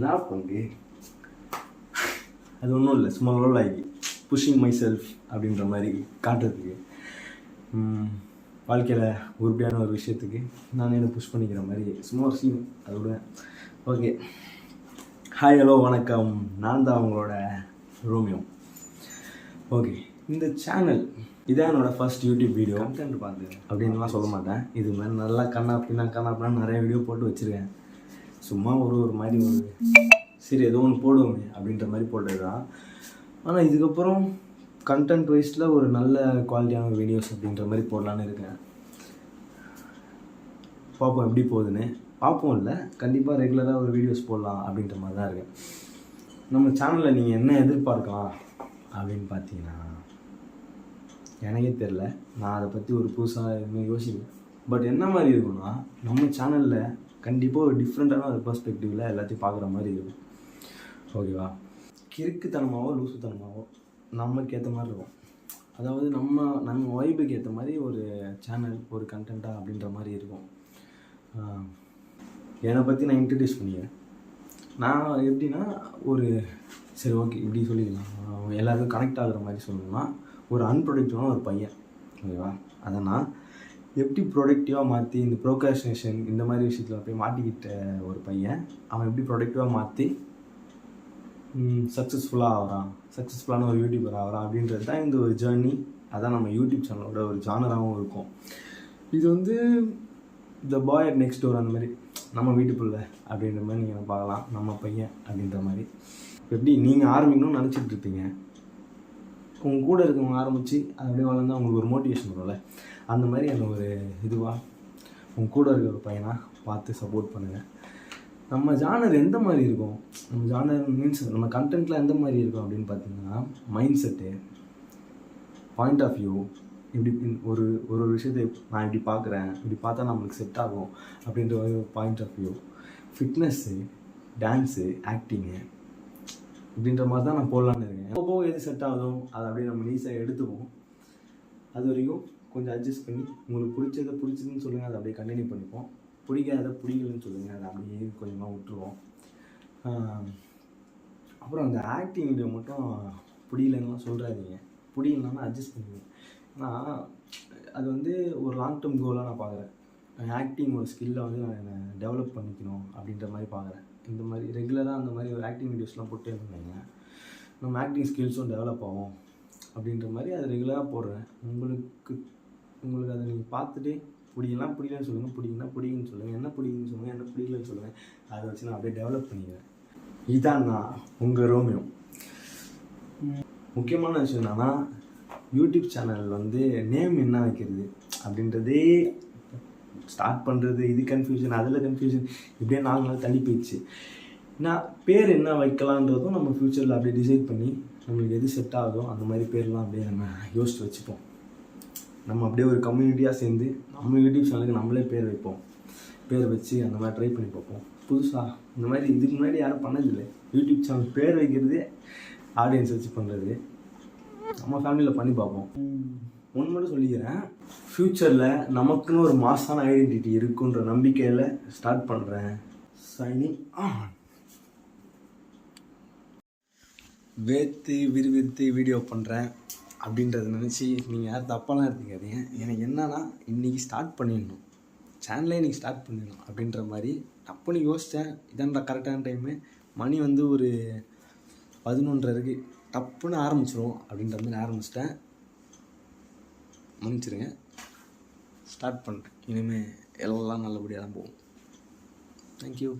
நான் பங்கு அது ஒன்றும் இல்லை, சும்மா ரோல் ஆகி புஷிங் மை செல்ஃப் அப்படின்ற மாதிரி காட்டுறதுக்கு, வாழ்க்கையில் உருப்படியான ஒரு விஷயத்துக்கு நான் என்ன புஷ் பண்ணிக்கிற மாதிரி சும்மா ஒரு சீன் அதோட. ஓகே, ஹாய் ஹலோ வணக்கம், நான் தான் அவங்களோட ரோமியோ. ஓகே, இந்த சேனல் இதான் என்னோடய ஃபர்ஸ்ட் யூடியூப் வீடியோ. கண்டென்ட் பார்த்து அப்படின்லாம் சொல்ல மாட்டேன். இது மாதிரி நல்லா கண்ணா அப்படின்னா நிறைய வீடியோ போட்டு வச்சுருக்கேன். சும்மா ஒரு மாதிரி சரி ஏதோ ஒன்று போடுவோமே அப்படின்ற மாதிரி போட்டது தான். ஆனால் இதுக்கப்புறம் கண்டென்ட் வைஸில் ஒரு நல்ல குவாலிட்டியான வீடியோஸ் அப்படின்ற மாதிரி போடலான்னு இருக்கேன். பார்ப்போம் எப்படி போகுதுன்னு. பார்ப்போம் இல்லை, கண்டிப்பாக ரெகுலராக ஒரு வீடியோஸ் போடலாம் அப்படின்ற மாதிரி தான் இருக்கேன். நம்ம சேனலில் நீங்கள் என்ன எதிர்பார்க்கலாம் அப்படின்னு பார்த்தீங்கன்னா எனக்கே தெரில. நான் அதை பற்றி ஒரு புதுசாக எதுவுமே யோசிக்கல. பட் என்ன மாதிரி இருக்குன்னா, நம்ம சேனலில் கண்டிப்பாக ஒரு டிஃப்ரெண்ட்டான ஒரு பெர்ஸ்பெக்டிவில் எல்லாத்தையும் பார்க்குற மாதிரி இருக்கும். ஓகேவா? கிறுக்குத்தனமாவோ லூசுத்தனமாவோ நமக்கு ஏற்ற மாதிரி இருக்கும். அதாவது நம்ம வைபுக்கு ஏற்ற மாதிரி ஒரு சேனல், ஒரு கண்டென்ட்டாக அப்படின்ற மாதிரி இருக்கும். என்னை பற்றி நான் இன்ட்ரடியூஸ் பண்ணிக்கிறேன். நான் எப்படின்னா சரி ஓகே இப்படி சொல்லிக்கலாம், எல்லாருக்கும் கனெக்ட் ஆகுற மாதிரி சொல்லணும்னா, ஒரு அன்ப்ரொடக்டிவான ஒரு பையன். ஓகேவா? அதை நான் எப்படி ப்ரொடக்டிவாக மாற்றி இந்த ப்ரோக்ராஸ்டினேஷன் இந்த மாதிரி விஷயத்தில் போய் மாட்டிக்கிட்ட ஒரு பையன், அவன் எப்படி ப்ரொடக்டிவாக மாற்றி சக்ஸஸ்ஃபுல்லான ஒரு யூடியூபர் ஆகிறான் அப்படின்றது தான் இந்த ஒரு ஜேர்னி. அதான் நம்ம யூடியூப் சேனலோட ஒரு ஜானராகவும் இருக்கும். இது த பாய் அட் நெக்ஸ்ட் டோர், அந்த மாதிரி நம்ம வீட்டுக்குள்ள அப்படின்ற மாதிரி நீங்கள் பார்க்கலாம். நம்ம பையன் அப்படின்ற மாதிரி எப்படி நீங்கள் ஆரம்பிக்கணும்னு நினச்சிட்டு இருப்பீங்க. உங்கள் கூட இருக்கவங்க ஆரம்பித்து அது அப்படியே வளர்ந்து அவங்களுக்கு ஒரு மோட்டிவேஷன் வரும்ல, அந்த மாதிரி அந்த ஒரு இதுவாக உங்கள் கூட இருக்கிற ஒரு பையனாக பார்த்து சப்போர்ட் பண்ணுங்கள். நம்ம ஜானர் எந்த மாதிரி இருக்கும், நம்ம ஜானர் மீன்ஸ் நம்ம கண்டென்ட்டில் எந்த மாதிரி இருக்கும் அப்படின்னு பார்த்தீங்கன்னா, mind set, point of view, இப்படி ஒரு விஷயத்தை நான் இப்படி பார்க்குறேன், இப்படி பார்த்தா நம்மளுக்கு செட் ஆகும் அப்படின்ற ஒரு point of view, fitness, dance, acting இப்படின்ற மாதிரி தான் நான் போடலான்னு இருக்கேன். எப்போ எது செட் ஆகுதோ அதை அப்படியே நம்ம ஈஸியாக எடுத்துப்போம். அது வரைக்கும் கொஞ்சம் அட்ஜஸ்ட் பண்ணி உங்களுக்கு பிடிச்சதுன்னு சொல்லுங்கள், அதை அப்படியே கண்டினியூ பண்ணிப்போம். பிடிக்கலன்னு சொல்லுங்கள், அதை அப்படியே கொஞ்சமாக விட்டுருவோம். அப்புறம் அந்த ஆக்டிங் வீடியோ மட்டும் பிடிக்கலன்னா சொல்கிறாதீங்க, பிடிக்கலன்னா அட்ஜஸ்ட் பண்ணுவேன். ஆனால் அது ஒரு லாங் டேர்ம் கோலாக நான் பார்க்குறேன். ஆக்டிங் ஒரு ஸ்கில்லை நான் டெவலப் பண்ணிக்கணும் அப்படின்ற மாதிரி பார்க்குறேன். இந்த மாதிரி ரெகுலராக அந்த மாதிரி ஒரு ஆக்டிங் வீடியோஸ்லாம் போட்டு இருந்தீங்க, நம்ம ஆக்டிங் ஸ்கில்ஸும் டெவலப் ஆகும் அப்படின்ற மாதிரி அது ரெகுலராக போடுறேன். உங்களுக்கு அதை நீங்கள் பார்த்துட்டு பிடிக்கலன்னு சொல்லுங்கள், பிடிக்குன்னு சொல்லுங்கள், என்ன பிடிக்குன்னு சொல்லுங்கள், என்ன பிடிக்கலன்னு சொல்லுங்கள். அதை வச்சு நான் அப்படியே டெவலப் பண்ணிக்கிறேன். இதான் நான் உங்கள் ரோமியோ. முக்கியமான விஷயம் என்னன்னா, யூடியூப் சேனல் நேம் என்ன வைக்கிறது அப்படின்றதே ஸ்டார்ட் பண்ணுறது, இது கன்ஃபியூஷன், அதில் கன்ஃபியூஷன், இப்படியே 4 நாள் தள்ளி போயிடுச்சு. நான் பேர் என்ன வைக்கலான்றதும் நம்ம ஃப்யூச்சரில் அப்படியே டிசைட் பண்ணி நம்மளுக்கு எது செட் ஆகுதோ அந்த மாதிரி பேர்லாம் அப்படியே நம்ம யோசித்து வச்சுப்போம். நம்ம அப்படியே ஒரு கம்யூனிட்டியாக சேர்ந்து நம்ம யூடியூப் சேனலுக்கு நம்மளே பேர் வைப்போம். பேர் வச்சு அந்த மாதிரி ட்ரை பண்ணி பார்ப்போம். புதுசாக இந்த மாதிரி இதுக்கு முன்னாடி யாரும் பண்ணதில்லை. யூடியூப் சேனல் பேர் வைக்கிறதே ஆடியன்ஸ் வச்சு பண்ணுறது நம்ம ஃபேமிலியில் பண்ணி பார்ப்போம். ஒன்று மட்டும் சொல்லிக்கிறேன், ஃப்யூச்சரில் நமக்குன்னு ஒரு மாசான ஐடென்டிட்டி இருக்குன்ற நம்பிக்கையில் ஸ்டார்ட் பண்ணுறேன். Signing on. விறுவிறுத்து வீடியோ பண்ணுறேன் அப்படின்றத நினச்சி நீங்கள் யாரும் தப்பாலாம் எடுத்துக்காதீங்க. எனக்கு என்னன்னா, இன்றைக்கி ஸ்டார்ட் பண்ணிடணும், சேனலே இன்றைக்கி ஸ்டார்ட் பண்ணிடணும் அப்படின்ற மாதிரி டப்புன்னு யோசித்தேன். இதான்டா கரெக்டான டைமு. மணி ஒரு 11:30 இருக்குது. டப்புன்னு ஆரம்பிச்சிடும் அப்படின்ற மாதிரி ஆரம்பிச்சிட்டேன். மன்னிச்சிருங்க, ஸ்டார்ட் பண்ணுறேன். இனிமேல் எல்லாம் நல்லபடியாக தான் போகும். தேங்க்யூ.